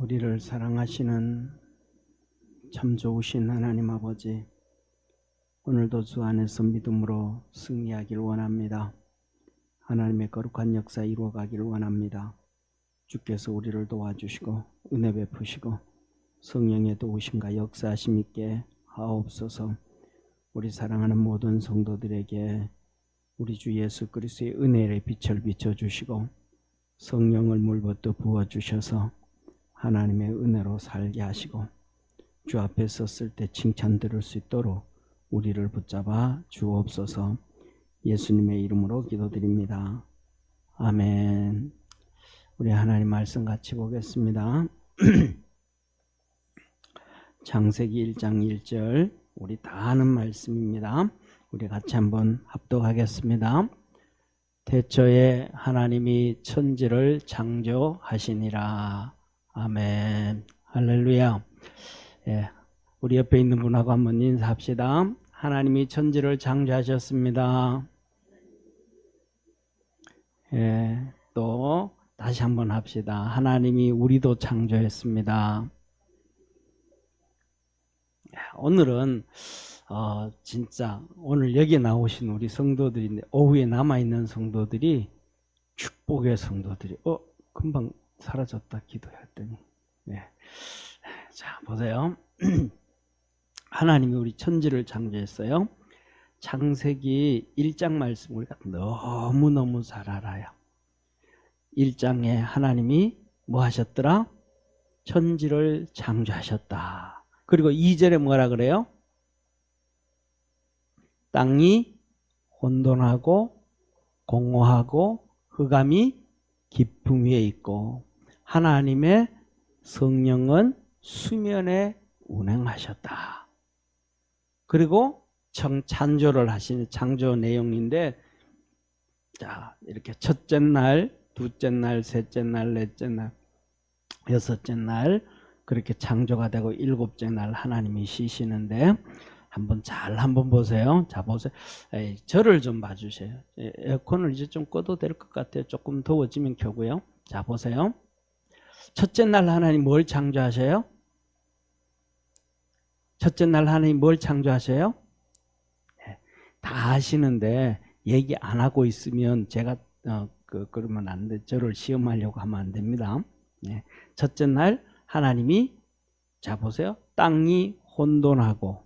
우리를 사랑하시는 참 좋으신 하나님 아버지, 오늘도 주 안에서 믿음으로 승리하길 원합니다. 하나님의 거룩한 역사 이루어가기를 원합니다. 주께서 우리를 도와주시고 은혜 베푸시고 성령의 도우심과 역사하심 있게 하옵소서. 우리 사랑하는 모든 성도들에게 우리 주 예수 그리스도의 은혜의 빛을 비춰주시고 성령을 물부터 부어주셔서 하나님의 은혜로 살게 하시고 주 앞에 섰을 때 칭찬 들을 수 있도록 우리를 붙잡아 주옵소서. 예수님의 이름으로 기도드립니다. 아멘. 우리 하나님 말씀 같이 보겠습니다. 창세기 1장 1절 우리 다 아는 말씀입니다. 우리 같이 한번 합독하겠습니다. 태초에 하나님이 천지를 창조하시니라. 아멘. 할렐루야. 예, 우리 옆에 있는 분하고 한번 인사합시다. 하나님이 천지를 창조하셨습니다. 예, 또 다시 한번 합시다. 하나님이 우리도 창조했습니다. 오늘은 진짜 오늘 여기 나오신 우리 성도들인데 오후에 남아있는 성도들이 축복의 성도들이 금방 사라졌다 기도했더니 네. 자 보세요. 하나님이 우리 천지를 창조했어요. 창세기 1장 말씀 우리가 너무너무 잘 알아요. 1장에 하나님이 뭐 하셨더라? 천지를 창조하셨다. 그리고 2절에 뭐라 그래요? 땅이 혼돈하고 공허하고 흑암이 깊음 위에 있고 하나님의 성령은 수면에 운행하셨다. 그리고 창조를 하시는 창조 내용인데, 자 이렇게 첫째 날, 둘째 날, 셋째 날, 넷째 날, 여섯째 날 그렇게 창조가 되고 일곱째 날 하나님이 쉬시는데 한번 보세요. 자 보세요. 저를 좀 봐주세요. 에어컨을 이제 좀 꺼도 될 것 같아요. 조금 더워지면 켜고요. 자 보세요. 첫째 날 하나님 뭘 창조하셔요? 첫째 날 하나님 뭘 창조하셔요? 다 아시는데 얘기 안 하고 있으면 제가 그러면 안 돼. 저를 시험하려고 하면 안 됩니다. 첫째 날 하나님이 자 보세요. 땅이 혼돈하고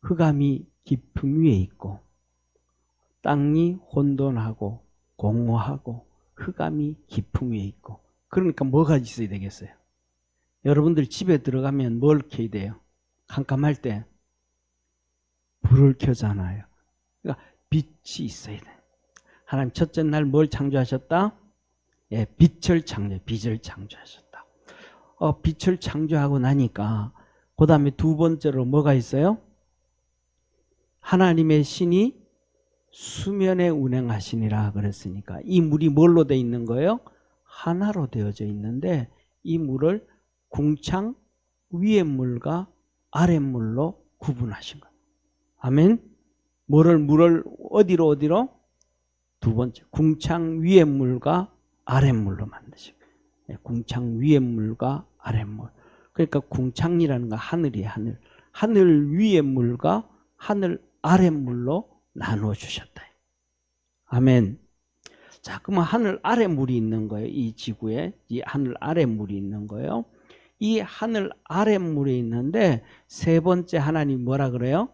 흑암이 깊음 위에 있고 땅이 혼돈하고 공허하고 흑암이 깊음 위에 있고 그러니까 뭐가 있어야 되겠어요? 여러분들 집에 들어가면 뭘 켜야 돼요? 깜깜할 때 불을 켜잖아요. 그러니까 빛이 있어야 돼요. 하나님 첫째 날 뭘 창조하셨다? 예, 빛을 창조하셨다. 빛을 창조하고 나니까 그 다음에 두 번째로 뭐가 있어요? 하나님의 신이 수면에 운행하시니라 그랬으니까 이 물이 뭘로 되어 있는 거예요? 하나로 되어져 있는데 이 물을 궁창 위의 물과 아랫 물로 구분하신 거예요. 아멘. 물을 어디로? 두 번째 궁창 위의 물과 아랫 물로 만드신 거예요. 궁창 위의 물과 아랫 물. 그러니까 궁창이라는 건 하늘이에요. 하늘 위의 물과 하늘 아랫 물로 나누어 주셨다. 아멘. 자, 그러면 하늘 아래 물이 있는 거예요. 이 지구에 이 하늘 아래 물이 있는 거예요. 이 하늘 아래 물이 있는데 세 번째 하나님 뭐라 그래요?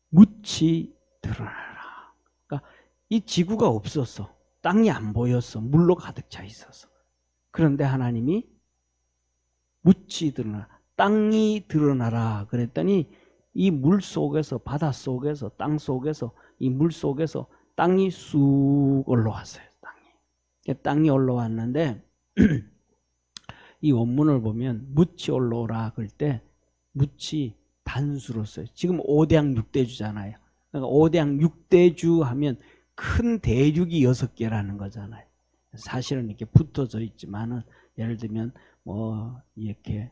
묻이 드러나라. 그러니까 이 지구가 없었어. 땅이 안 보였어. 물로 가득 차 있었어. 그런데 하나님이 묻이 드러나라. 땅이 드러나라 그랬더니 이 물 속에서 바다 속에서 땅 속에서 이 물 속에서 땅이 쑥 올라왔어요. 땅이 올라왔는데 이 원문을 보면 묻이 올라오라 그럴 때 묻이 단수로 써요. 지금 5대양 6대주잖아요. 그러니까 5대양 6대주 하면 큰 대륙이 6개라는 거잖아요. 사실은 이렇게 붙어져 있지만은 예를 들면 뭐 이렇게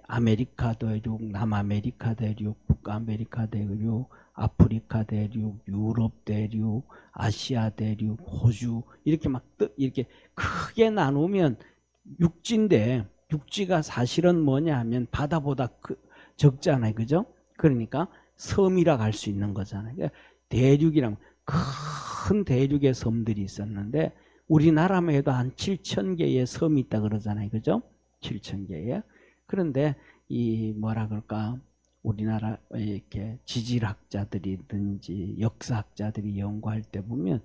아메리카 대륙, 남아메리카 대륙, 북아메리카 대륙, 아프리카 대륙, 유럽 대륙, 아시아 대륙, 호주 이렇게 막 이렇게 크게 나누면 육지인데 육지가 사실은 뭐냐 하면 바다보다 적잖아요. 그죠? 그러니까 섬이라고 할 수 있는 거잖아요. 그러니까 대륙이랑 큰 대륙의 섬들이 있었는데 우리나라만 해도 한 7,000개의 섬이 있다 그러잖아요. 그죠? 7,000개의. 그런데 이 뭐라 그럴까? 우리나라 이렇게 지질학자들이든지 역사학자들이 연구할 때 보면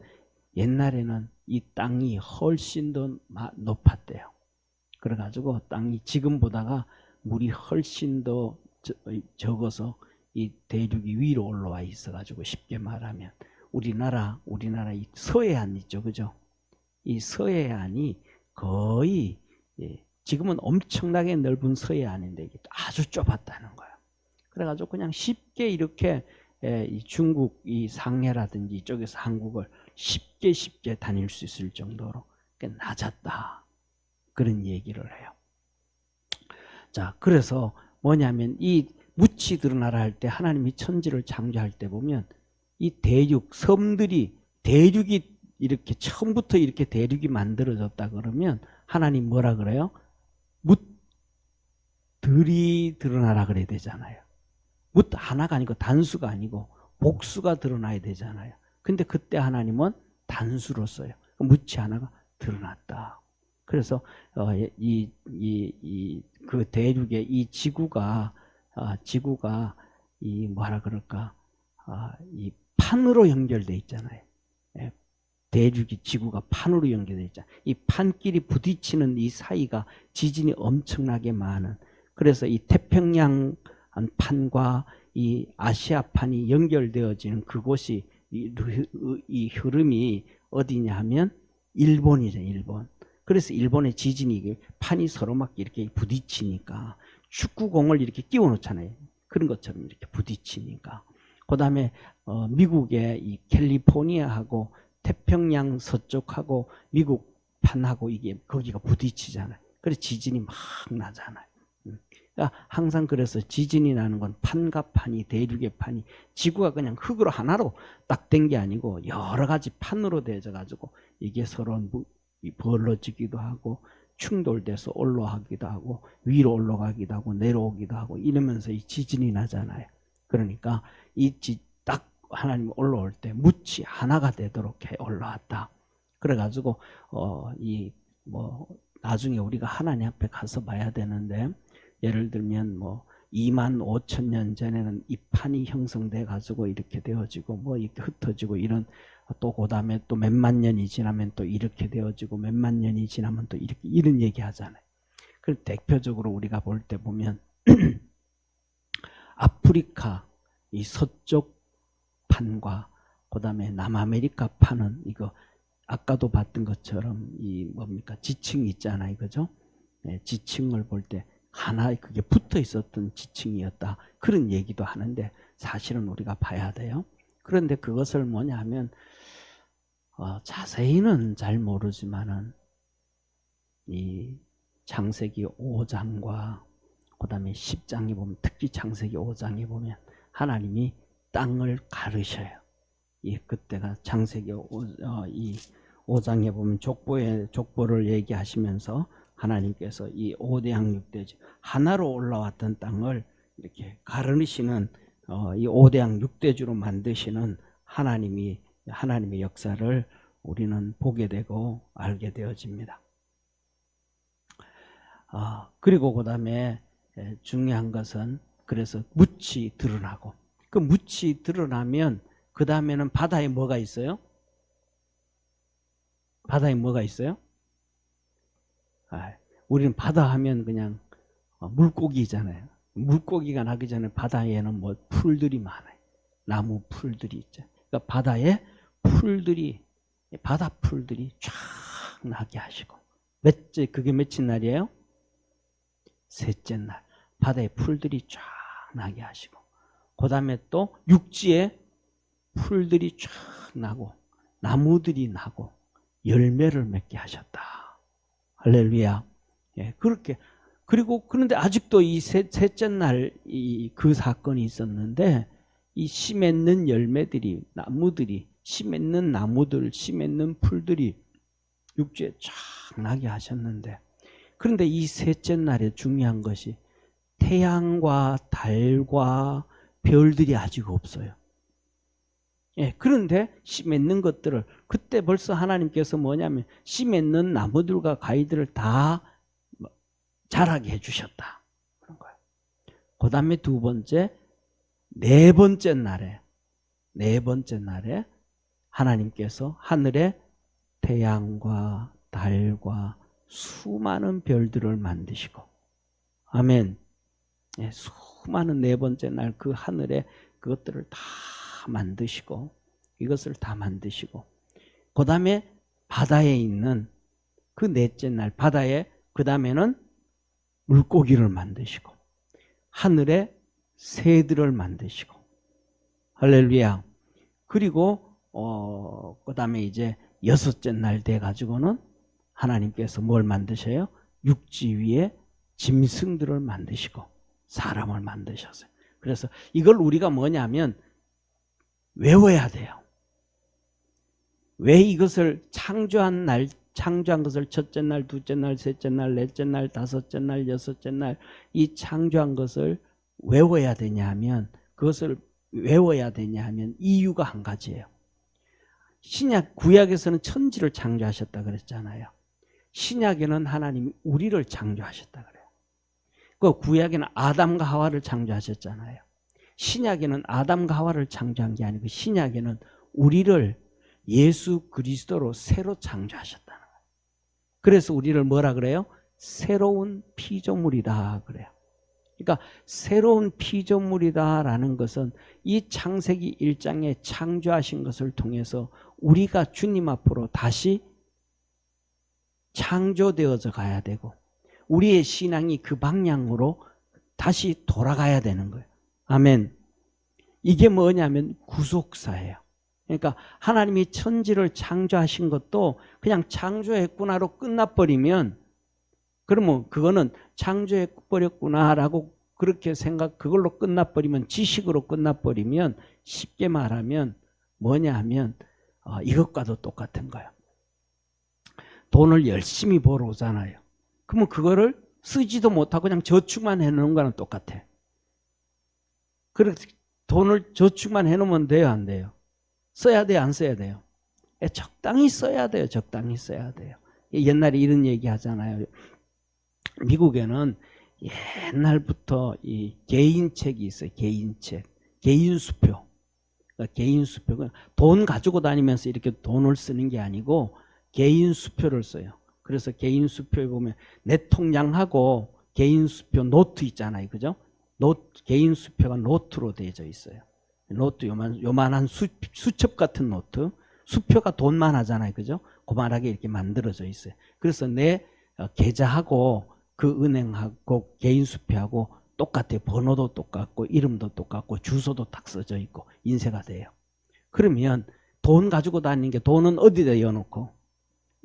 옛날에는 이 땅이 훨씬 더 높았대요. 그래가지고 땅이 지금보다가 물이 훨씬 더 적어서 이 대륙이 위로 올라와 있어가지고 쉽게 말하면 우리나라 이 서해안 있죠, 그죠? 이 서해안이 거의 지금은 엄청나게 넓은 서해안인데 이게 아주 좁았다는 거예요. 그래가지고 그냥 쉽게 이렇게 이 중국 이 상해라든지 이쪽에서 한국을 쉽게 다닐 수 있을 정도로 낮았다. 그런 얘기를 해요. 자, 그래서 뭐냐면 이 묻히 드러나라 할 때 하나님이 천지를 창조할 때 보면 이 대륙, 섬들이 대륙이 이렇게 처음부터 이렇게 대륙이 만들어졌다 그러면 하나님 뭐라 그래요? 묻들이 드러나라 그래야 되잖아요. 묻 하나가 아니고 단수가 아니고 복수가 드러나야 되잖아요. 근데 그때 하나님은 단수로 써요. 묻이 하나가 드러났다. 그래서 그 대륙의 이 지구가 이 뭐라 그럴까 이 판으로 연결돼 있잖아요. 대륙이 지구가 판으로 연결돼 있잖아요. 이 판끼리 부딪히는 이 사이가 지진이 엄청나게 많은. 그래서 이 태평양 판과 이 아시아 판이 연결되어지는 그곳이 이 흐름이 어디냐 하면 일본이죠, 일본. 그래서 일본의 지진이 판이 서로 막 이렇게 부딪히니까 축구공을 이렇게 끼워 놓잖아요. 그런 것처럼 이렇게 부딪히니까. 그 다음에 미국의 이 캘리포니아하고 태평양 서쪽하고 미국 판하고 이게 거기가 부딪히잖아요. 그래서 지진이 막 나잖아요. 그러니까 항상 그래서 지진이 나는 건 판과 판이 대륙의 판이 지구가 그냥 흙으로 하나로 딱 된 게 아니고 여러 가지 판으로 되어져 가지고 이게 서로 벌어지기도 하고 충돌돼서 올라가기도 하고 위로 올라가기도 하고 내려오기도 하고 이러면서 이 지진이 나잖아요. 그러니까 딱 하나님 올라올 때 묻이 하나가 되도록 해 올라왔다. 그래가지고 나중에 우리가 하나님 앞에 가서 봐야 되는데 예를 들면 25,000년 전에는 이 판이 형성돼 가지고 이렇게 되어지고 이렇게 흩어지고 이런 또 그다음에 또 몇만 년이 지나면 또 이렇게 되어지고 몇만 년이 지나면 또 이렇게 이런 얘기 하잖아요. 그 대표적으로 우리가 볼 때 보면 아프리카 이 서쪽 판과 그다음에 남아메리카 판은 이거 아까도 봤던 것처럼 이 뭡니까 지층이 있잖아요, 그죠? 네, 지층을 볼 때 하나에 그게 붙어 있었던 지층이었다. 그런 얘기도 하는데 사실은 우리가 봐야 돼요. 그런데 그것을 뭐냐 하면 자세히는 잘 모르지만은 이 창세기 5장과 그 다음에 10장에 보면 특히 창세기 5장에 보면 하나님이 땅을 가르셔요. 그때가 창세기 5장에 보면 족보를 얘기하시면서 하나님께서 이 5대양 6대주 하나로 올라왔던 땅을 이렇게 가르시는 이 5대양 6대주로 만드시는 하나님의 역사를 우리는 보게 되고 알게 되어집니다. 그리고 그 다음에 중요한 것은 그래서 묻이 드러나고 그 묻이 드러나면 그 다음에는 바다에 뭐가 있어요? 바다에 뭐가 있어요? 우리는 바다 하면 그냥 물고기잖아요. 물고기가 나기 전에 바다에는 풀들이 많아요. 나무 풀들이 있죠. 그러니까 바다에 바다 풀들이 쫙 나게 하시고 그게 며칠 날이에요? 셋째 날 바다에 풀들이 쫙 나게 하시고 그 다음에 또 육지에 풀들이 쫙 나고 나무들이 나고 열매를 맺게 하셨다. 할렐루야. 그렇게 그런데 아직도 이 셋째 날 그 사건이 있었는데 이 씨 맺는 열매들이 나무들이 씨 맺는 나무들 씨 맺는 풀들이 육지에 쫙 나게 하셨는데 그런데 이 셋째 날에 중요한 것이 태양과 달과 별들이 아직 없어요. 예, 그런데 씨 맺는 것들을 그때 벌써 하나님께서 뭐냐면 씨 맺는 나무들과 가지들을 다 자라게 해주셨다. 그런 거예요. 그 다음에 두 번째, 네 번째 날에 하나님께서 하늘에 태양과 달과 수많은 별들을 만드시고, 아멘. 예, 수많은 네 번째 날 그 하늘에 그것들을 다 만드시고, 이것을 다 만드시고, 그 다음에 바다에 있는 그 넷째 날 바다에 그 다음에는 물고기를 만드시고, 하늘에 새들을 만드시고, 할렐루야. 그리고 그 다음에 이제 여섯째 날 돼 가지고는 하나님께서 뭘 만드셔요? 육지 위에 짐승들을 만드시고 사람을 만드셨어요. 그래서 이걸 우리가 뭐냐면 외워야 돼요. 왜 이것을 창조한 것을 첫째 날, 둘째 날, 셋째 날, 넷째 날, 다섯째 날, 여섯째 날 이 창조한 것을 외워야 되냐 하면 이유가 한 가지예요. 구약에서는 천지를 창조하셨다 그랬잖아요. 신약에는 하나님이 우리를 창조하셨다 그래요. 그 구약에는 아담과 하와를 창조하셨잖아요. 신약에는 아담과 하와를 창조한 게 아니고 신약에는 우리를 예수 그리스도로 새로 창조하셨다는 거예요. 그래서 우리를 뭐라 그래요? 새로운 피조물이다 그래요. 그러니까 새로운 피조물이다라는 것은 이 창세기 1장에 창조하신 것을 통해서 우리가 주님 앞으로 다시 창조되어져 가야 되고 우리의 신앙이 그 방향으로 다시 돌아가야 되는 거예요. 아멘. 이게 뭐냐면 구속사예요. 그러니까 하나님이 천지를 창조하신 것도 그냥 창조했구나로 끝나버리면 그러면 그거는 창조해버렸구나라고 그렇게 그걸로 끝나버리면 지식으로 끝나버리면 쉽게 말하면 뭐냐 하면 이것과도 똑같은 거예요. 돈을 열심히 벌어 오잖아요. 그러면 그거를 쓰지도 못하고 그냥 저축만 해놓은 거랑 똑같아. 그래서 돈을 저축만 해놓으면 돼요, 안 돼요? 써야 돼요, 안 써야 돼요? 적당히 써야 돼요, 적당히 써야 돼요. 옛날에 이런 얘기 하잖아요. 미국에는 옛날부터 이 개인책이 있어요. 개인책, 개인수표. 그러니까 개인수표, 돈 가지고 다니면서 이렇게 돈을 쓰는 게 아니고 개인수표를 써요. 그래서 개인수표에 보면 내 통장하고 개인수표 노트 있잖아요, 그죠? 개인수표가 노트로 되어져 있어요. 노트 요만한 수첩 같은 노트. 수표가 돈만 하잖아요, 그죠? 고만하게 이렇게 만들어져 있어요. 그래서 내 계좌하고 그 은행하고 개인수표하고 똑같아요. 번호도 똑같고 이름도 똑같고 주소도 딱 써져 있고 인쇄가 돼요. 그러면 돈 가지고 다니는 게 돈은 어디다 넣어놓고?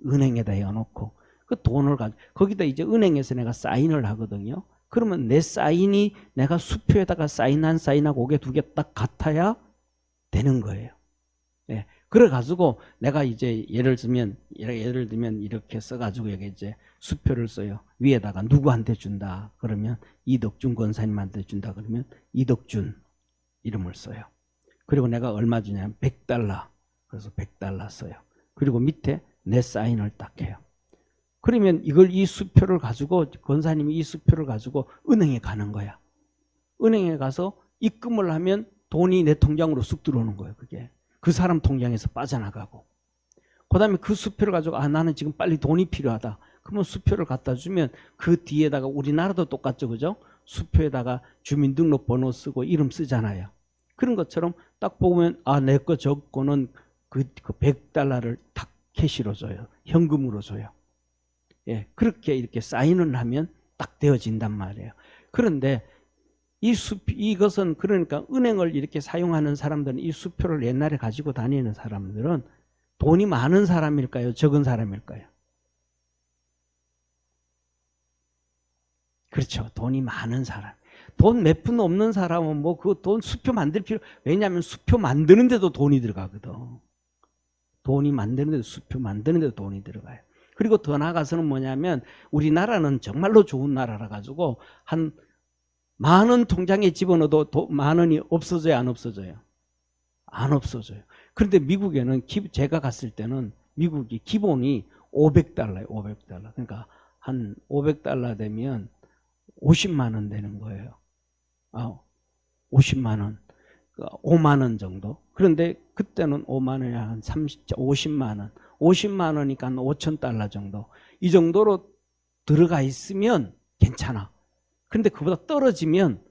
은행에다 넣어놓고 그 돈을 거기다 이제 은행에서 내가 사인을 하거든요. 그러면 내 사인이 내가 수표에다가 사인하고 오게 두 개 딱 같아야 되는 거예요. 예. 그래가지고 내가 이제 예를 들면 이렇게 써가지고 여기 이제 수표를 써요. 위에다가 누구한테 준다 그러면 이덕준 권사님한테 준다 그러면 이덕준 이름을 써요. 그리고 내가 얼마 주냐면 $100. 그래서 $100 써요. 그리고 밑에 내 사인을 딱 해요. 그러면 이 수표를 가지고 권사님이 이 수표를 가지고 은행에 가는 거야. 은행에 가서 입금을 하면 돈이 내 통장으로 쑥 들어오는 거예요. 그게 그 사람 통장에서 빠져나가고 그 다음에 그 수표를 가지고 나는 지금 빨리 돈이 필요하다. 그러면 수표를 갖다 주면 그 뒤에다가 우리나라도 똑같죠, 그죠? 수표에다가 주민등록번호 쓰고 이름 쓰잖아요. 그런 것처럼 딱 보면 내 거 적고는 그 $100를 딱 캐시로 줘요. 현금으로 줘요. 예, 그렇게 이렇게 사인을 하면 딱 되어진단 말이에요. 그런데 이것은 그러니까 은행을 이렇게 사용하는 사람들은 이 수표를 옛날에 가지고 다니는 사람들은 돈이 많은 사람일까요? 적은 사람일까요? 그렇죠. 돈이 많은 사람. 돈 몇 푼 없는 사람은 뭐 그 돈 수표 만들 왜냐하면 수표 만드는데도 돈이 들어가거든. 수표 만드는데도 돈이 들어가요. 그리고 더 나아가서는 뭐냐면 우리나라는 정말로 좋은 나라라 가지고 한 10,000원 통장에 집어넣어도 10,000원이 없어져요, 안 없어져요? 안 없어져요. 그런데 미국에는 제가 갔을 때는 미국이 기본이 $500예요. $500. 그러니까 한 $500 되면 50만 원 되는 거예요. 50만 원. 5만 원 정도. 그런데 그때는 5만 원이 한 50만 원. 50만 원이니까 한 $5,000 정도. 이 정도로 들어가 있으면 괜찮아. 그런데 그보다 떨어지면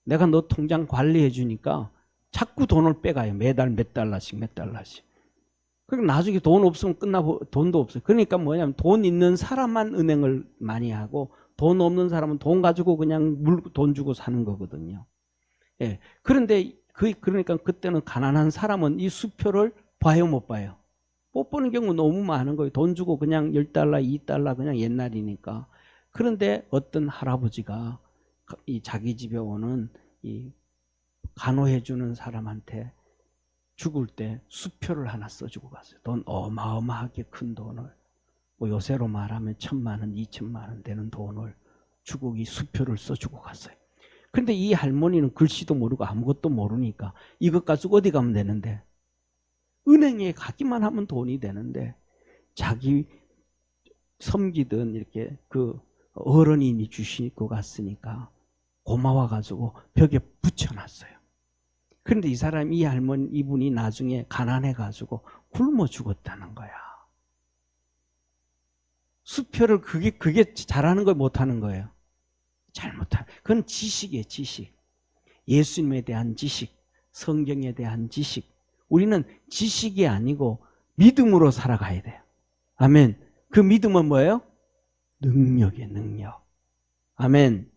내가 너 통장 관리해 주니까 자꾸 돈을 빼가요. 매달 몇 달러씩 몇 달러씩. 그러니까 나중에 돈 없으면 끝나고 돈도 없어요. 그러니까 뭐냐면 돈 있는 사람만 은행을 많이 하고 돈 없는 사람은 돈 가지고 그냥 돈 주고 사는 거거든요. 예. 그런데 그러니까 그때는 가난한 사람은 이 수표를 봐요, 못 봐요? 못 보는 경우 너무 많은 거예요. 돈 주고 그냥 $10, $2 그냥 옛날이니까. 그런데 어떤 할아버지가 이 자기 집에 오는 이 간호해 주는 사람한테 죽을 때 수표를 하나 써주고 갔어요. 돈 어마어마하게 큰 돈을, 뭐 요새로 말하면 1,000만 원, 2,000만 원 되는 돈을 주고 이 수표를 써주고 갔어요. 그런데 이 할머니는 글씨도 모르고 아무것도 모르니까 이것 가지고 어디 가면 되는데, 은행에 가기만 하면 돈이 되는데, 자기 섬기던 이렇게 그 어른이 주시고 갔으니까 고마워가지고 벽에 붙여놨어요. 그런데 이 사람, 이 할머니, 이분이 나중에 가난해가지고 굶어 죽었다는 거야. 수표를 그게 잘하는 걸 못하는 거예요. 잘 못하는. 그건 지식이에요, 지식. 예수님에 대한 지식, 성경에 대한 지식. 우리는 지식이 아니고 믿음으로 살아가야 돼요. 아멘. 그 믿음은 뭐예요? 능력이에요, 능력. 아멘.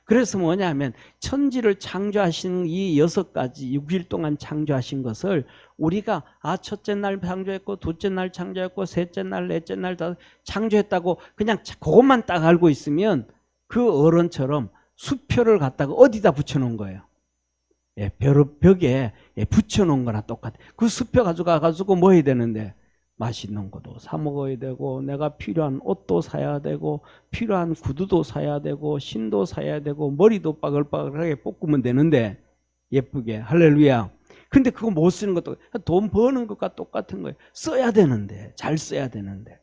그래서 뭐냐면 천지를 창조하신 이 6가지 6일 동안 창조하신 것을 우리가 첫째 날 창조했고 둘째 날 창조했고 셋째 날 넷째 날 다 창조했다고 그냥 그것만 딱 알고 있으면 그 어른처럼 수표를 갖다가 어디다 붙여놓은 거예요? 예, 벽에 붙여놓은 거나 똑같아. 그 수표 가지고 뭐 해야 되는데, 맛있는 것도 사 먹어야 되고, 내가 필요한 옷도 사야 되고, 필요한 구두도 사야 되고, 신도 사야 되고, 머리도 빠글빠글하게 볶으면 되는데, 예쁘게. 할렐루야. 근데 그거 못 쓰는 것도 돈 버는 것과 똑같은 거예요. 써야 되는데, 잘 써야 되는데.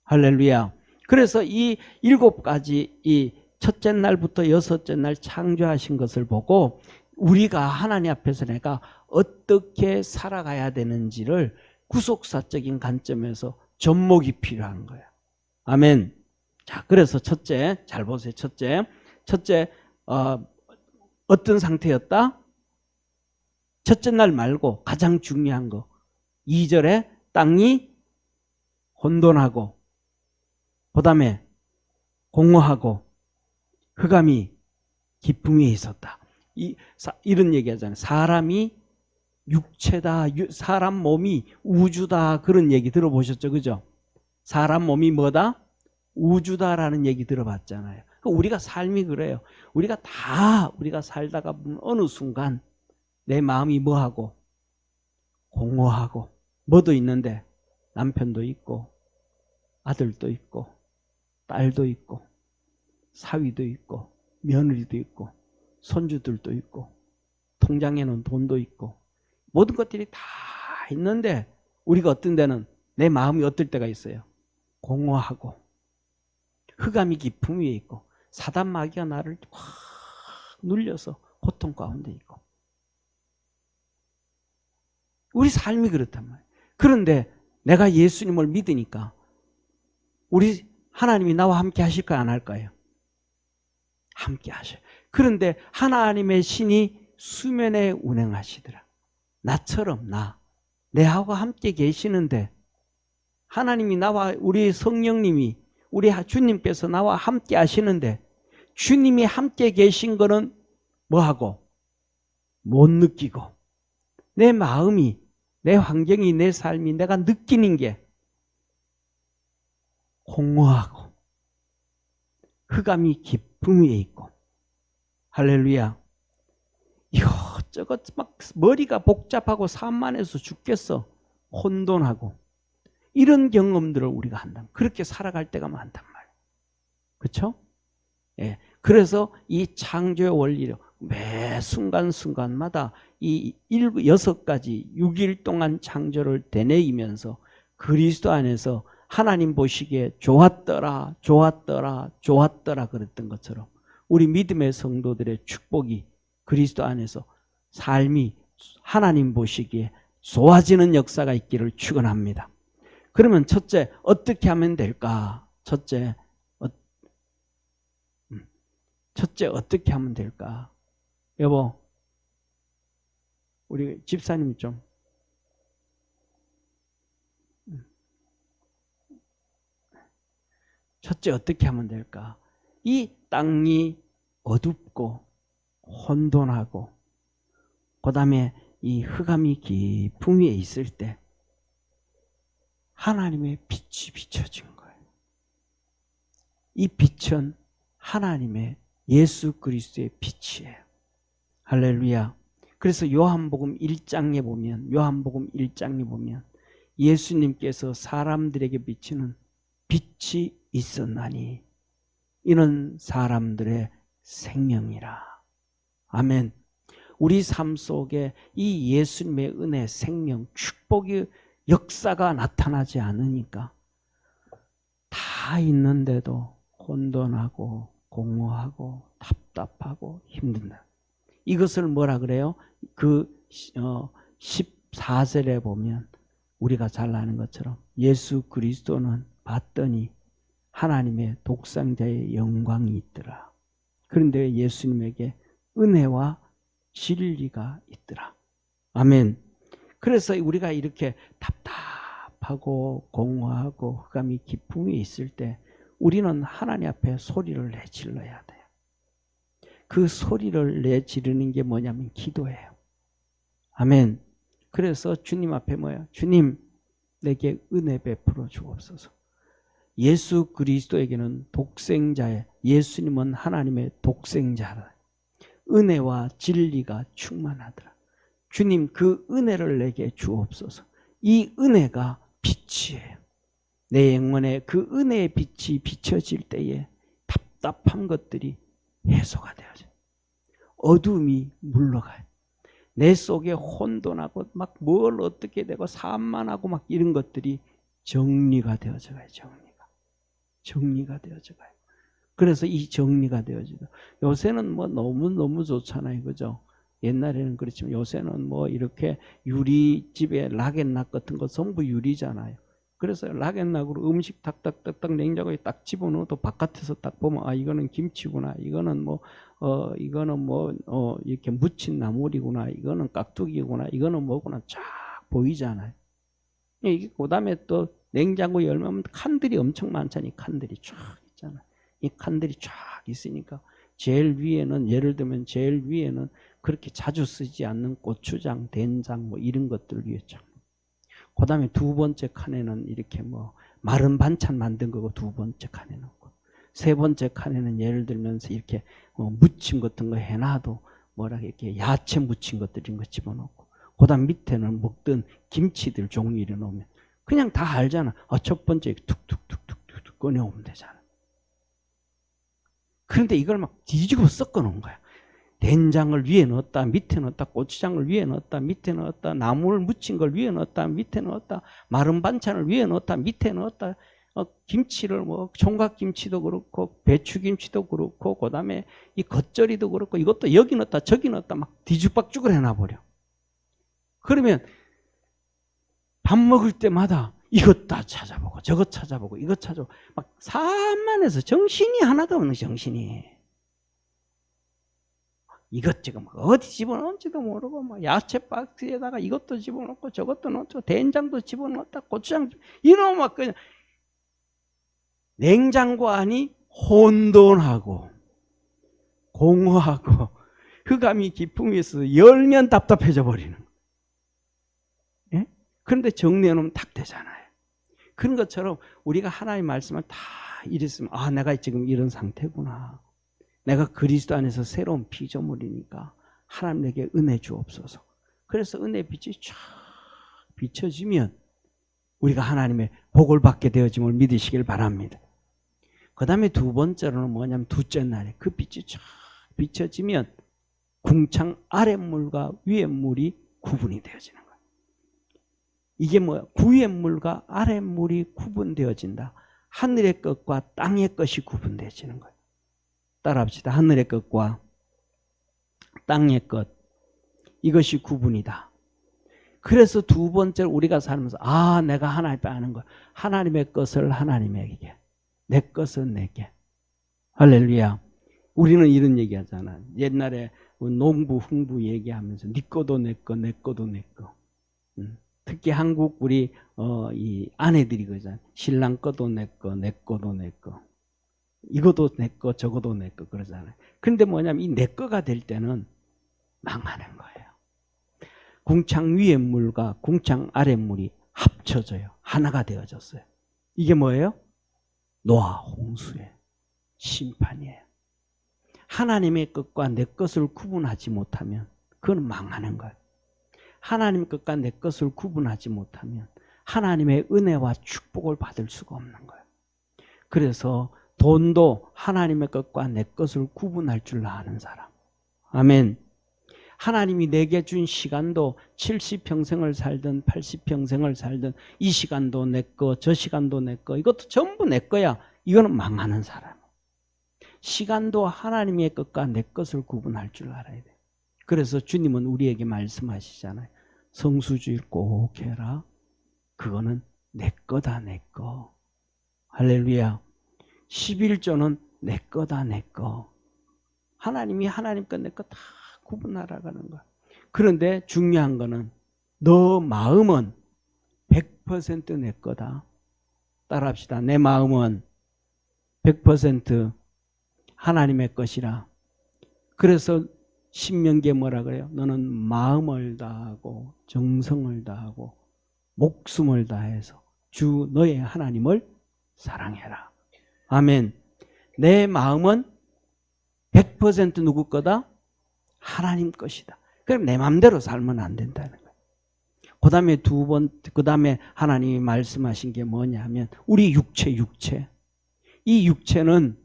할렐루야. 그래서 이 7가지, 이 첫째 날부터 6째 날 창조하신 것을 보고 우리가 하나님 앞에서 내가 어떻게 살아가야 되는지를 구속사적인 관점에서 접목이 필요한 거예요. 아멘. 자, 그래서 첫째, 잘 보세요. 첫째, 어떤 상태였다? 첫째 날 말고 가장 중요한 거. 2절에 땅이 혼돈하고, 그 다음에 공허하고, 흑암이 깊음 위에 있었다. 이런 얘기 하잖아요. 사람이 육체다, 사람 몸이 우주다, 그런 얘기 들어보셨죠? 그죠? 사람 몸이 뭐다? 우주다라는 얘기 들어봤잖아요. 우리가 삶이 그래요. 우리가 살다가 어느 순간 내 마음이 뭐하고? 공허하고, 뭐도 있는데 남편도 있고 아들도 있고 딸도 있고 사위도 있고 며느리도 있고 손주들도 있고 통장에는 돈도 있고 모든 것들이 다 있는데 우리가 어떤 데는 내 마음이 어떨 때가 있어요. 공허하고 흑암이 깊음 위에 있고 사단 마귀가 나를 확 눌려서 고통 가운데 있고. 우리 삶이 그렇단 말이에요. 그런데 내가 예수님을 믿으니까 우리 하나님이 나와 함께 하실까요? 안 할까요? 함께 하셔요. 그런데 하나님의 신이 수면에 운행하시더라. 나처럼 내하고 함께 계시는데 하나님이 나와 우리 성령님이 우리 주님께서 나와 함께 하시는데 주님이 함께 계신 거는 뭐하고? 못 느끼고 내 마음이 내 환경이 내 삶이 내가 느끼는 게 공허하고 흑암이 깊음 위에 있고 할렐루야. 이것저것 막 머리가 복잡하고 산만해서 죽겠어. 혼돈하고 이런 경험들을 우리가 한다. 그렇게 살아갈 때가 많단 말이에요. 그렇죠? 예. 그래서 이 창조의 원리를 매 순간순간마다 이 6가지 6일 동안 창조를 되뇌이면서 그리스도 안에서 하나님 보시기에 좋았더라, 좋았더라, 좋았더라 그랬던 것처럼 우리 믿음의 성도들의 축복이 그리스도 안에서 삶이 하나님 보시기에 좋아지는 역사가 있기를 축원합니다. 그러면 첫째, 어떻게 하면 될까? 첫째, 어떻게 하면 될까? 여보, 우리 집사님 좀. 첫째, 어떻게 하면 될까? 이 땅이 어둡고 혼돈하고 그 다음에 이 흑암이 깊은 위에 있을 때 하나님의 빛이 비춰진 거예요. 이 빛은 하나님의 예수 그리스도의 빛이에요. 할렐루야. 그래서 요한복음 1장에 보면 예수님께서 사람들에게 비치는 빛이 있었나니 이는 사람들의 생명이라. 아멘. 우리 삶 속에 이 예수님의 은혜, 생명, 축복의 역사가 나타나지 않으니까 다 있는데도 혼돈하고 공허하고 답답하고 힘든다. 이것을 뭐라 그래요? 그 14절에 보면 우리가 잘 아는 것처럼 예수 그리스도는 봤더니 하나님의 독생자의 영광이 있더라. 그런데 예수님에게 은혜와 진리가 있더라. 아멘. 그래서 우리가 이렇게 답답하고 공허하고 흑암이 깊은 위에 있을 때 우리는 하나님 앞에 소리를 내질러야 돼요. 그 소리를 내지르는 게 뭐냐면 기도예요. 아멘. 그래서 주님 앞에 뭐예요? 주님, 내게 은혜 베풀어 주옵소서. 예수 그리스도에게는 독생자의, 예수님은 하나님의 독생자라. 은혜와 진리가 충만하더라. 주님, 그 은혜를 내게 주옵소서. 이 은혜가 빛이에요. 내 영혼에 그 은혜의 빛이 비춰질 때에 답답한 것들이 해소가 되어져요. 어둠이 물러가요. 내 속에 혼돈하고 막 뭘 어떻게 되고 산만하고 막 이런 것들이 정리가 되어져 가요. 정리가 되어져 가요. 그래서 이 정리가 되어지고 요새는 뭐 너무 좋잖아요. 그죠? 옛날에는 그렇지만 요새는 뭐 이렇게 유리집에 락앤락 같은 거 전부 유리잖아요. 그래서 락앤락으로 음식 탁탁탁탁 냉장고에 딱 집어넣어도 바깥에서 딱 보면 아 이거는 김치구나, 이거는 이렇게 무친 나물이구나, 이거는 깍두기구나, 이거는 뭐구나 쫙 보이잖아요. 이게 그다음에 또 냉장고 열면 칸들이 엄청 많잖아요. 칸들이 쫙 있잖아요. 이 칸들이 쫙 있으니까 제일 위에는 예를 들면 제일 위에는 그렇게 자주 쓰지 않는 고추장, 된장 뭐 이런 것들 위에 쫙. 그 다음에 두 번째 칸에는 이렇게 뭐 마른 반찬 만든 거고 두 번째 칸에 넣고, 세 번째 칸에는 예를 들면서 이렇게 무침 같은 거 해놔도 뭐라 이렇게 야채 무침 것들 이런 거 집어넣고, 그 다음 밑에는 먹던 김치들 종류를 넣으면 그냥 다 알잖아. 첫 번째 툭툭툭툭툭 꺼내오면 되잖아. 그런데 이걸 막 뒤지고 섞어 놓은 거야. 된장을 위에 넣었다, 밑에 넣었다, 고추장을 위에 넣었다, 밑에 넣었다, 나물 무친 걸 위에 넣었다, 밑에 넣었다, 마른 반찬을 위에 넣었다, 밑에 넣었다, 김치를 뭐 총각김치도 그렇고 배추김치도 그렇고 그다음에 이 겉절이도 그렇고 이것도 여기 넣었다 저기 넣었다 막 뒤죽박죽을 해놔버려. 그러면 밥 먹을 때마다 이것 다 찾아보고 저것 찾아보고 이것 찾아보고 막 산만해서 정신이 하나도 없는 정신이. 이것저것 어디 집어넣은지도 모르고 막 야채 박스에다가 이것도 집어넣고 저것도 넣고 된장도 집어넣었다 고추장 이러면 막 그냥 냉장고 안이 혼돈하고 공허하고 흑암이 깊은 위에서 열면 답답해져 버리는. 예? 그런데 정리해놓으면 딱 되잖아요. 그런 것처럼 우리가 하나님 말씀을 다 이랬으면 아 내가 지금 이런 상태구나. 내가 그리스도 안에서 새로운 피조물이니까 하나님 내게 은혜 주옵소서. 그래서 은혜 빛이 쫙 비춰지면 우리가 하나님의 복을 받게 되어짐을 믿으시길 바랍니다. 그 다음에 두 번째로는 뭐냐면 둘째 날에 그 빛이 쫙 비춰지면 궁창 아랫물과 위에물이 구분이 되어지는 거예요. 이게 뭐야? 위에물과 아랫물이 구분되어진다. 하늘의 것과 땅의 것이 구분되어지는 거예요. 따라합시다. 하늘의 것과 땅의 것, 이것이 구분이다. 그래서 두 번째로 우리가 살면서 내가 하나님 앞에 아는 거, 하나님의 것을 하나님에게, 내 것은 내게. 할렐루야. 우리는 이런 얘기 하잖아. 옛날에 농부, 흥부 얘기하면서 네 거도 내 거, 내 거도 내 거. 특히 한국 우리 이 아내들이 그러잖아. 신랑 거도 내 거, 내 거도 내 거. 이것도 내 거, 저것도 내 거 그러잖아요. 그런데 뭐냐면 이 내 거가 될 때는 망하는 거예요. 궁창 위의 물과 궁창 아래 물이 합쳐져요. 하나가 되어졌어요. 이게 뭐예요? 노아 홍수의 심판이에요. 하나님의 것과 내 것을 구분하지 못하면 그건 망하는 거예요. 하나님의 것과 내 것을 구분하지 못하면 하나님의 은혜와 축복을 받을 수가 없는 거예요. 그래서 돈도 하나님의 것과 내 것을 구분할 줄 아는 사람. 아멘. 하나님이 내게 준 시간도 70평생을 살든 80평생을 살든 이 시간도 내 거, 저 시간도 내 거, 이것도 전부 내 거야. 이거는 망하는 사람. 시간도 하나님의 것과 내 것을 구분할 줄 알아야 돼. 그래서 주님은 우리에게 말씀하시잖아요. 성수주일 꼭 해라. 그거는 내 거다, 내 거. 할렐루야. 11조는 내 거다, 내 거. 하나님이 하나님 것, 내 거 다 구분하라는 거야. 그런데 중요한 거는 너 마음은 100% 내 거다. 따라합시다. 내 마음은 100% 하나님의 것이라. 그래서 신명기에 뭐라 그래요? 너는 마음을 다하고 정성을 다하고 목숨을 다해서 주 너의 하나님을 사랑해라. 아멘. 내 마음은 100% 누구 거다? 하나님 것이다. 그럼 내 마음대로 살면 안 된다는 거예요. 그 다음에 하나님이 말씀하신 게 뭐냐 하면 우리 육체. 이 육체는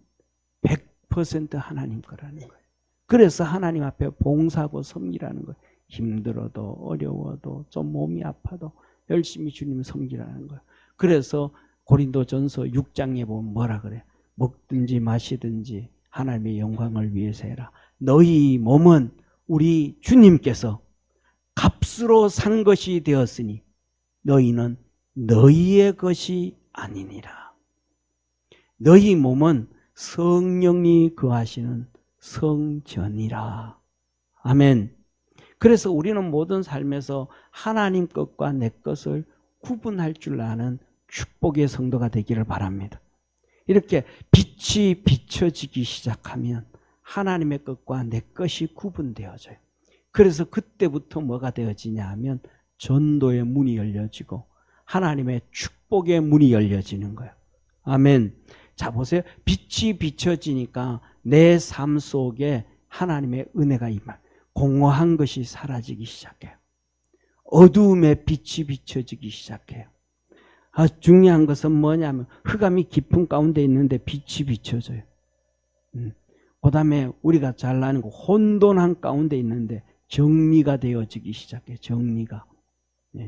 100% 하나님 거라는 거예요. 그래서 하나님 앞에 봉사하고 섬기라는 거예요. 힘들어도 어려워도 좀 몸이 아파도 열심히 주님 섬기라는 거예요. 그래서 고린도전서 6장에 보면 뭐라 그래요? 먹든지 마시든지 하나님의 영광을 위해서 해라. 너희 몸은 우리 주님께서 값으로 산 것이 되었으니 너희는 너희의 것이 아니니라. 너희 몸은 성령이 거하시는 성전이라. 아멘. 그래서 우리는 모든 삶에서 하나님 것과 내 것을 구분할 줄 아는 축복의 성도가 되기를 바랍니다. 이렇게 빛이 비춰지기 시작하면 하나님의 것과 내 것이 구분되어져요. 그래서 그때부터 뭐가 되어지냐 하면 전도의 문이 열려지고 하나님의 축복의 문이 열려지는 거예요. 아멘. 자 보세요. 빛이 비춰지니까 내 삶 속에 하나님의 은혜가 임할, 공허한 것이 사라지기 시작해요. 어두움의 빛이 비춰지기 시작해요. 중요한 것은 뭐냐면 흑암이 깊은 가운데 있는데 빛이 비춰져요. 그 다음에 우리가 잘 아는 거 혼돈한 가운데 있는데 정리가 되어지기 시작해요.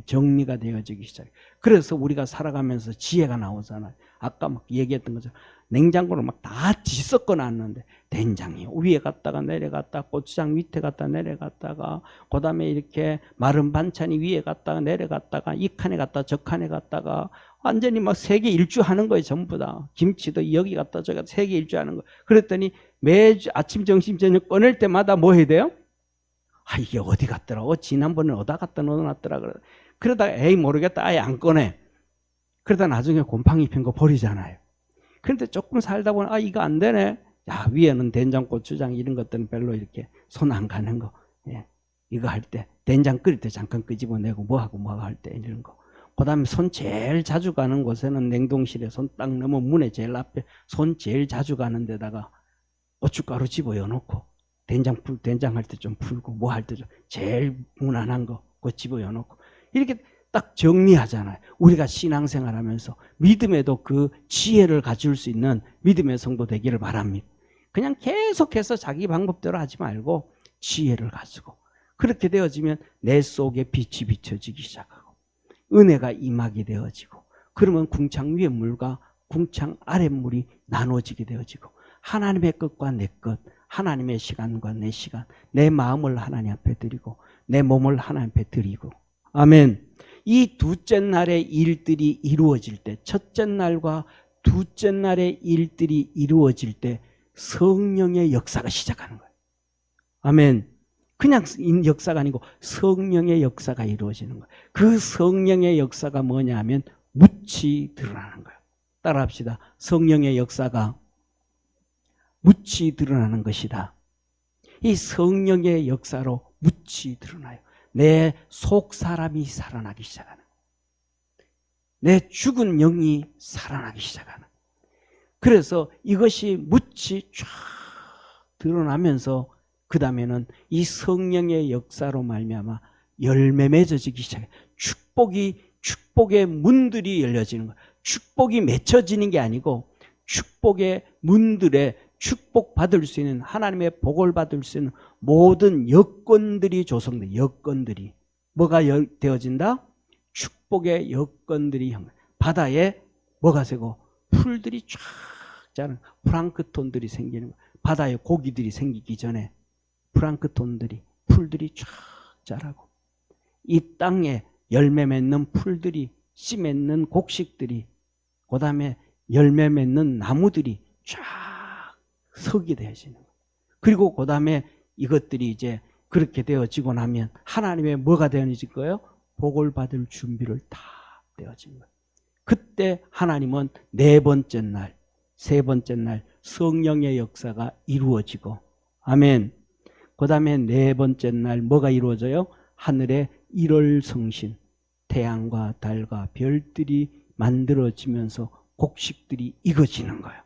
정리가 되어지기 시작해요. 그래서 우리가 살아가면서 지혜가 나오잖아요. 아까 막 얘기했던 것처럼 냉장고를 막 다 뒤섞어 놨는데 된장이 위에 갔다가 내려갔다가 고추장 밑에 갔다가 내려갔다가 그 다음에 이렇게 마른 반찬이 위에 갔다가 내려갔다가 이 칸에 갔다가 저 칸에 갔다가 완전히 막 세계 일주하는 거예요. 전부 다. 김치도 여기 갔다 저기 갔다 세계 일주하는 거예요. 그랬더니 매주 아침 점심 저녁 꺼낼 때마다 뭐 해야 돼요? 이게 어디 갔더라? 지난번에 어디다 갖다 넣어놨더라. 그러다가 에이 모르겠다. 아예 안 꺼내. 그러다 나중에 곰팡이 핀 거 버리잖아요. 그런데 조금 살다 보면 이거 안 되네. 위에는 된장, 고추장 이런 것들은 별로 이렇게 손 안 가는 거. 이거 할 때 된장 끓일 때 잠깐 끄집어내고 뭐하고 할 때 이런 거. 그 다음에 손 제일 자주 가는 곳에는 냉동실에 손 딱 넣으면 문에 제일 앞에 손 제일 자주 가는 데다가 고춧가루 집어넣어 놓고 된장 할 때 좀 풀고 뭐 할 때 좀 제일 무난한 거 그거 집어넣어 놓고 이렇게 딱 정리하잖아요. 우리가 신앙생활 하면서 믿음에도 그 지혜를 가질 수 있는 믿음의 성도 되기를 바랍니다. 그냥 계속해서 자기 방법대로 하지 말고 지혜를 가지고 그렇게 되어지면 내 속에 빛이 비춰지기 시작하고 은혜가 임하게 되어지고 그러면 궁창 위의 물과 궁창 아래 물이 나눠지게 되어지고 하나님의 것과 내 것, 하나님의 시간과 내 시간, 내 마음을 하나님 앞에 드리고 내 몸을 하나님 앞에 드리고 아멘. 이 둘째 날의 일들이 이루어질 때 첫째 날과 둘째 날의 일들이 이루어질 때 성령의 역사가 시작하는 거예요. 아멘. 그냥 역사가 아니고 성령의 역사가 이루어지는 거예요. 그 성령의 역사가 뭐냐 하면 묻히 드러나는 거예요. 따라합시다. 성령의 역사가 묻히 드러나는 것이다. 이 성령의 역사로 묻히 드러나요. 내 속 사람이 살아나기 시작하는 거예요. 내 죽은 영이 살아나기 시작하는 거예요. 그래서 이것이 묻히 쫙 드러나면서 그 다음에는 이 성령의 역사로 말미암아 열매 맺어지기 시작해요. 축복의 문들이 열려지는 거예요. 축복이 맺혀지는 게 아니고 축복의 문들에 축복받을 수 있는 하나님의 복을 받을 수 있는 모든 여건들이 조성돼. 여건들이 뭐가 되어진다? 축복의 여건들이 바다에 뭐가 새고 풀들이 쫙 자는 플랑크톤들이 생기는 거예요. 바다에 고기들이 생기기 전에 플랑크톤들이 풀들이 쫙 자라고 이 땅에 열매 맺는 풀들이 씨 맺는 곡식들이 그 다음에 열매 맺는 나무들이 쫙 서게 되어지는 거예요. 그리고 그 다음에 이것들이 이제 그렇게 되어지고 나면 하나님의 뭐가 되어질 거예요? 복을 받을 준비를 다 되어진 거예요. 그때 하나님은 네 번째 날, 세 번째 날 성령의 역사가 이루어지고 아멘. 그 다음에 네 번째 날 뭐가 이루어져요? 하늘에 일월성신, 태양과 달과 별들이 만들어지면서 곡식들이 익어지는 거예요.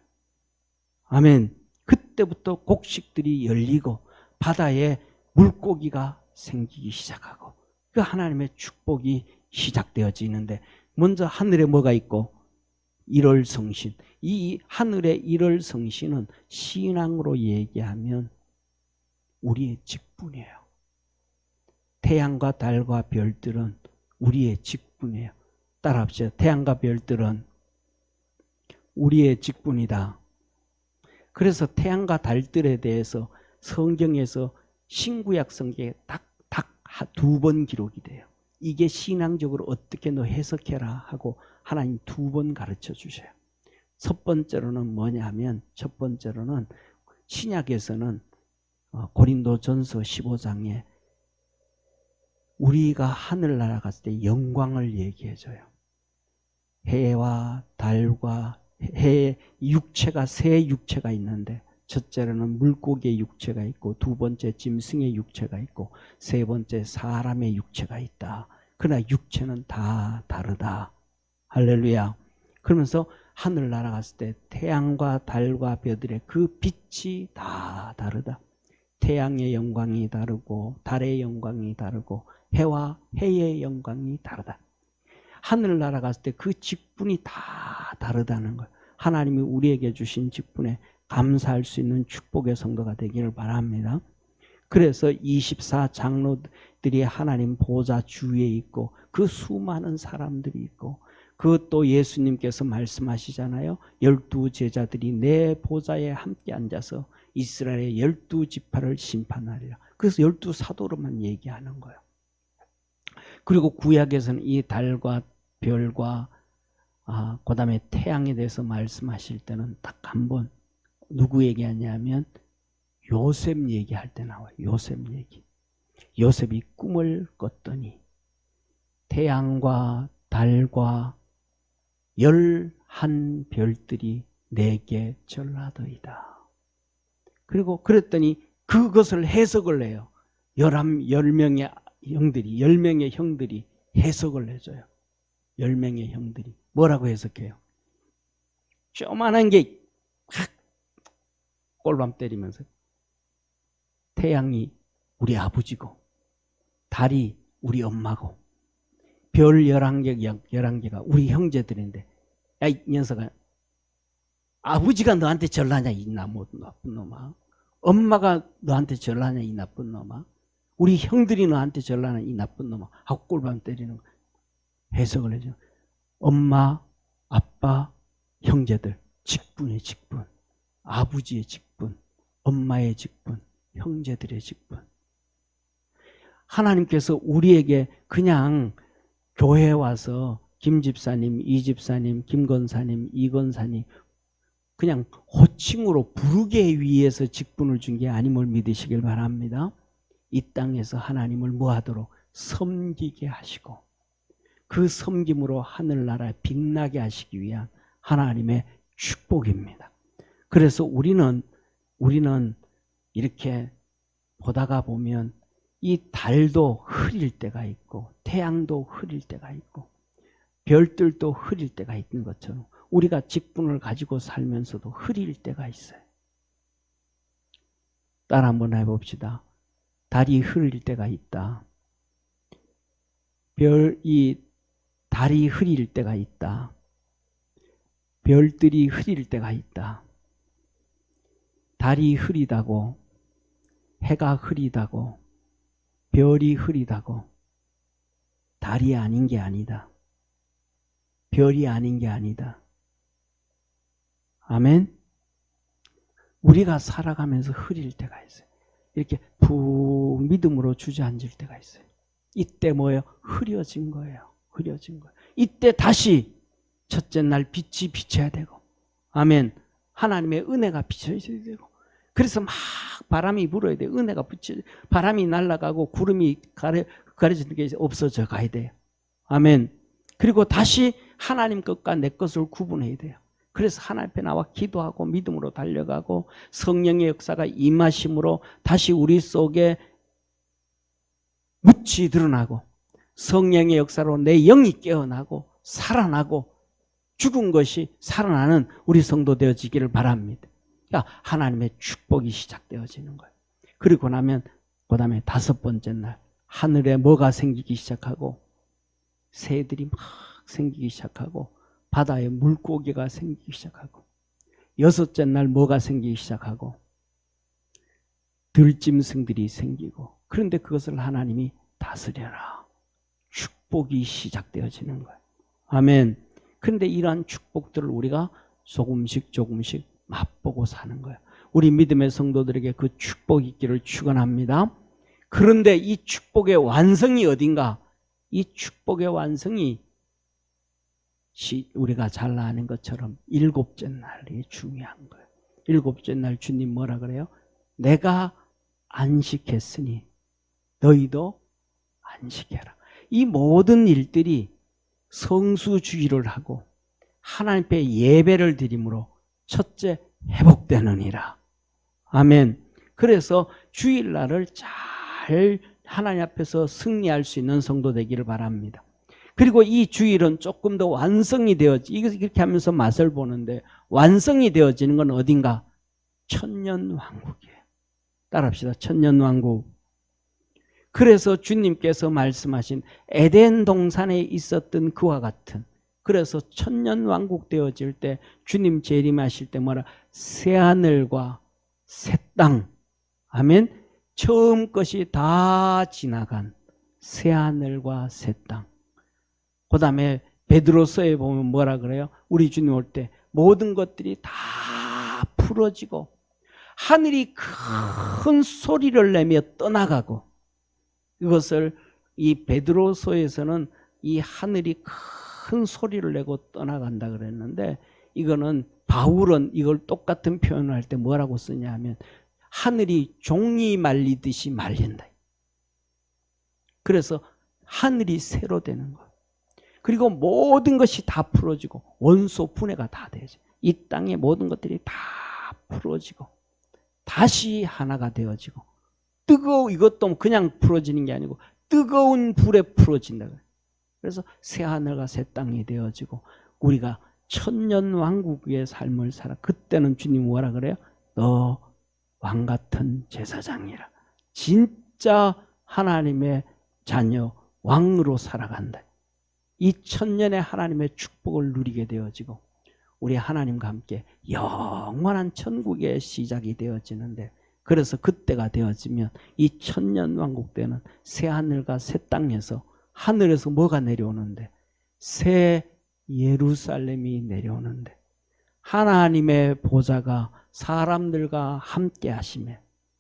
아멘. 그때부터 곡식들이 열리고 바다에 물고기가 생기기 시작하고 그 하나님의 축복이 시작되어지는데 먼저 하늘에 뭐가 있고? 일월성신. 이 하늘의 일월성신은 신앙으로 얘기하면 우리의 직분이에요. 태양과 달과 별들은 우리의 직분이에요. 따라합시다. 태양과 별들은 우리의 직분이다. 그래서 태양과 달들에 대해서 성경에서 신구약 성경에 딱 두 번 기록이 돼요. 이게 신앙적으로 어떻게 너 해석해라 하고 하나님 두 번 가르쳐 주셔요. 첫 번째로는 뭐냐 하면 첫 번째로는 신약에서는 고린도전서 15장에 우리가 하늘나라 갔을 때 영광을 얘기해줘요. 해와 달과 해의 육체가 세 육체가 있는데 첫째로는 물고기의 육체가 있고 두 번째 짐승의 육체가 있고 세 번째 사람의 육체가 있다. 그러나 육체는 다 다르다. 할렐루야. 그러면서 하늘 날아갔을 때 태양과 달과 별들의 그 빛이 다 다르다. 태양의 영광이 다르고 달의 영광이 다르고 해와 해의 영광이 다르다. 하늘 날아갔을 때 그 직분이 다 다르다는 거예요. 하나님이 우리에게 주신 직분에 감사할 수 있는 축복의 성도가 되기를 바랍니다. 그래서 24장로들이 하나님 보좌 주위에 있고 그 수많은 사람들이 있고 그것도 예수님께서 말씀하시잖아요. 12제자들이 내 보좌에 함께 앉아서 이스라엘의 12지파를 심판하리라. 그래서 12사도로만 얘기하는 거예요. 그리고 구약에서는 이 달과 별과 그 다음에 태양에 대해서 말씀하실 때는 딱 한 번 누구 얘기하냐면 요셉 얘기할 때 나와요. 요셉 얘기. 요셉이 꿈을 꿨더니 태양과 달과 11 별들이 내게 절하더이다. 그리고 그랬더니 그것을 해석을 해요. 10명의 형들이 10명의 형들이 해석을 해줘요. 10명의 형들이 뭐라고 해석해요? 조그만한 게 확 꼴밤 때리면서 태양이 우리 아버지고 달이 우리 엄마고 별 11개가 우리 형제들인데, 야, 이 녀석아, 아버지가 너한테 절하냐, 이 나쁜 놈아. 엄마가 너한테 절하냐, 이 나쁜 놈아. 우리 형들이 너한테 절하냐, 이 나쁜 놈아. 하고 꿀밤 때리는 거. 해석을 해줘. 엄마, 아빠, 형제들. 직분의 직분. 아버지의 직분. 엄마의 직분. 형제들의 직분. 하나님께서 우리에게 그냥 교회에 와서 김 집사님, 이 집사님, 김 권사님, 이 권사님 그냥 호칭으로 부르기 위해서 직분을 준 게 아님을 믿으시길 바랍니다. 이 땅에서 하나님을 뭐하도록 섬기게 하시고 그 섬김으로 하늘나라에 빛나게 하시기 위한 하나님의 축복입니다. 그래서 우리는 이렇게 보다가 보면 이 달도 흐릴 때가 있고 태양도 흐릴 때가 있고 별들도 흐릴 때가 있는 것처럼 우리가 직분을 가지고 살면서도 흐릴 때가 있어요. 따라 한번 해봅시다. 달이 흐릴 때가 있다. 달이 흐릴 때가 있다. 별들이 흐릴 때가 있다. 달이 흐리다고, 해가 흐리다고, 별이 흐리다고 달이 아닌 게 아니다. 별이 아닌 게 아니다. 아멘. 우리가 살아가면서 흐릴 때가 있어요. 이렇게 푹 믿음으로 주저앉을 때가 있어요. 이때 뭐예요? 흐려진 거예요. 흐려진 거예요. 이때 다시 첫째 날 빛이 비쳐야 되고, 아멘. 하나님의 은혜가 비쳐야 되고, 그래서 막 바람이 불어야 돼요. 은혜가 비쳐, 바람이 날아가고 구름이 가려지는 게 없어져 가야 돼요. 아멘. 그리고 다시 하나님 것과 내 것을 구분해야 돼요. 그래서 하나님 앞에 나와 기도하고 믿음으로 달려가고 성령의 역사가 임하심으로 다시 우리 속에 묻이 드러나고 성령의 역사로 내 영이 깨어나고 살아나고 죽은 것이 살아나는 우리 성도 되어지기를 바랍니다. 그러니까 하나님의 축복이 시작되어지는 거예요. 그리고 나면 그 다음에 다섯 번째 날 하늘에 뭐가 생기기 시작하고 새들이 막 생기기 시작하고 바다에 물고기가 생기기 시작하고 여섯째 날 뭐가 생기기 시작하고 들짐승들이 생기고 그런데 그것을 하나님이 다스려라. 축복이 시작되어지는 거예요. 아멘. 그런데 이러한 축복들을 우리가 조금씩 맛보고 사는 거예요. 우리 믿음의 성도들에게 그 축복이 있기를 축원합니다. 그런데 이 축복의 완성이 어딘가? 이 축복의 완성이 우리가 잘 아는 것처럼 일곱째 날이 중요한 거예요. 일곱째 날 주님 뭐라 그래요? 내가 안식했으니 너희도 안식해라. 이 모든 일들이 성수주의를 하고 하나님 앞에 예배를 드림으로 첫째 회복되느니라. 아멘. 그래서 주일날을 잘 하나님 앞에서 승리할 수 있는 성도 되기를 바랍니다. 그리고 이 주일은 조금 더 완성이 되어지, 이렇게 하면서 맛을 보는데 완성이 되어지는 건 어딘가? 천년왕국이에요. 따라합시다. 천년왕국. 그래서 주님께서 말씀하신 에덴 동산에 있었던 그와 같은, 그래서 천년왕국 되어질 때 주님 재림하실 때 뭐라? 새하늘과 새 땅. 아멘. 처음 것이 다 지나간 새하늘과 새 땅. 그 다음에 베드로서에 보면 뭐라 그래요? 우리 주님 올 때 모든 것들이 다 풀어지고 하늘이 큰 소리를 내며 떠나가고, 이것을 이 베드로서에서는 이 하늘이 큰 소리를 내고 떠나간다 그랬는데, 이거는 바울은 이걸 똑같은 표현을 할 때 뭐라고 쓰냐 하면 하늘이 종이 말리듯이 말린다. 그래서 하늘이 새로 되는 거예요. 그리고 모든 것이 다 풀어지고 원소 분해가 다 되죠. 이 땅의 모든 것들이 다 풀어지고 다시 하나가 되어지고, 이것도 그냥 풀어지는 게 아니고 뜨거운 불에 풀어진다. 그래서 새 하늘과 새 땅이 되어지고 우리가 천년왕국의 삶을 살아. 그때는 주님 뭐라 그래요? 너 왕같은 제사장이라. 진짜 하나님의 자녀 왕으로 살아간다. 이 천년의 하나님의 축복을 누리게 되어지고 우리 하나님과 함께 영원한 천국의 시작이 되어지는데, 그래서 그때가 되어지면 이 천년 왕국 때는 새 하늘과 새 땅에서, 하늘에서 뭐가 내려오는데? 새 예루살렘이 내려오는데, 하나님의 보좌가 사람들과 함께 하시며,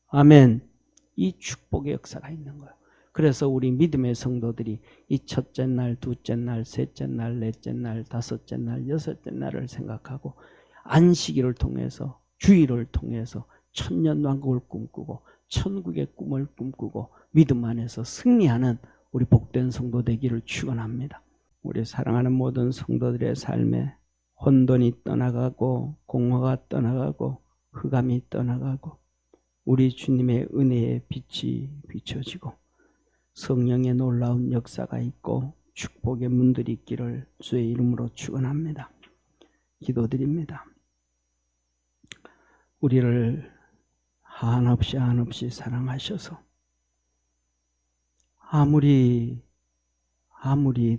아멘, 이 축복의 역사가 있는 거예요. 그래서 우리 믿음의 성도들이 이 첫째 날, 둘째 날, 셋째 날, 넷째 날, 다섯째 날, 여섯째 날을 생각하고 안식일을 통해서, 주일을 통해서 천년 왕국을 꿈꾸고 천국의 꿈을 꿈꾸고 믿음 안에서 승리하는 우리 복된 성도 되기를 축원합니다. 우리 사랑하는 모든 성도들의 삶에 혼돈이 떠나가고 공허가 떠나가고 흑암이 떠나가고 우리 주님의 은혜의 빛이 비춰지고 성령의 놀라운 역사가 있고 축복의 문들이 있기를 주의 이름으로 축원합니다. 기도드립니다. 우리를 한없이 사랑하셔서 아무리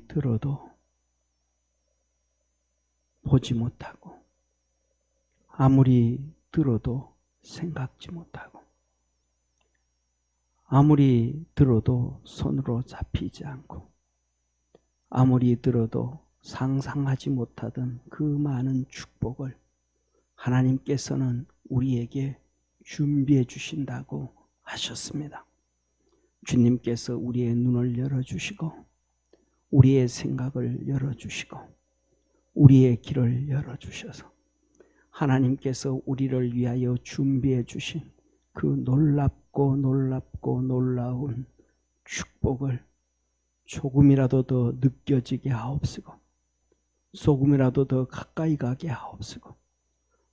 들어도 보지 못하고, 아무리 들어도 생각지 못하고, 아무리 들어도 손으로 잡히지 않고, 아무리 들어도 상상하지 못하던 그 많은 축복을 하나님께서는 우리에게 준비해 주신다고 하셨습니다. 주님께서 우리의 눈을 열어주시고 우리의 생각을 열어주시고 우리의 길을 열어주셔서 하나님께서 우리를 위하여 준비해 주신 그 놀랍고 놀라운 축복을 조금이라도 더 느껴지게 하옵시고, 조금이라도 더 가까이 가게 하옵시고,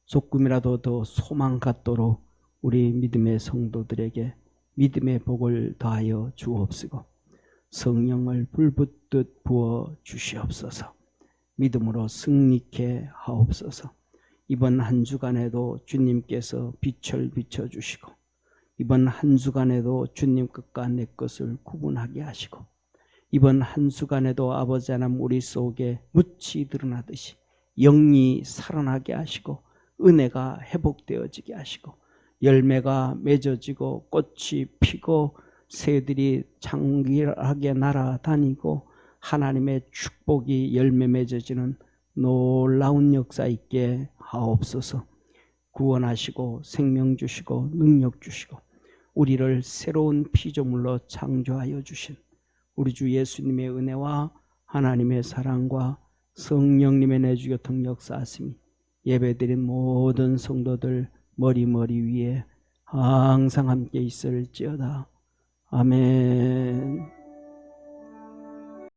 조금이라도 더 소망 갖도록 우리 믿음의 성도들에게 믿음의 복을 더하여 주옵시고, 성령을 불붙듯 부어 주시옵소서. 믿음으로 승리케 하옵소서. 이번 한 주간에도 주님께서 빛을 비춰주시고, 이번 한 주간에도 주님 것과 내 것을 구분하게 하시고, 이번 한 주간에도 아버지 하나님 우리 속에 묻이 드러나듯이 영이 살아나게 하시고, 은혜가 회복되어지게 하시고, 열매가 맺어지고 꽃이 피고 새들이 장길하게 날아다니고 하나님의 축복이 열매 맺어지는 놀라운 역사 있게 하옵소서. 구원하시고 생명 주시고 능력 주시고 우리를 새로운 피조물로 창조하여 주신 우리 주 예수님의 은혜와 하나님의 사랑과 성령님의 내주교통 역사하심이 예배드린 모든 성도들 머리 위에 항상 함께 있을지어다. 아멘.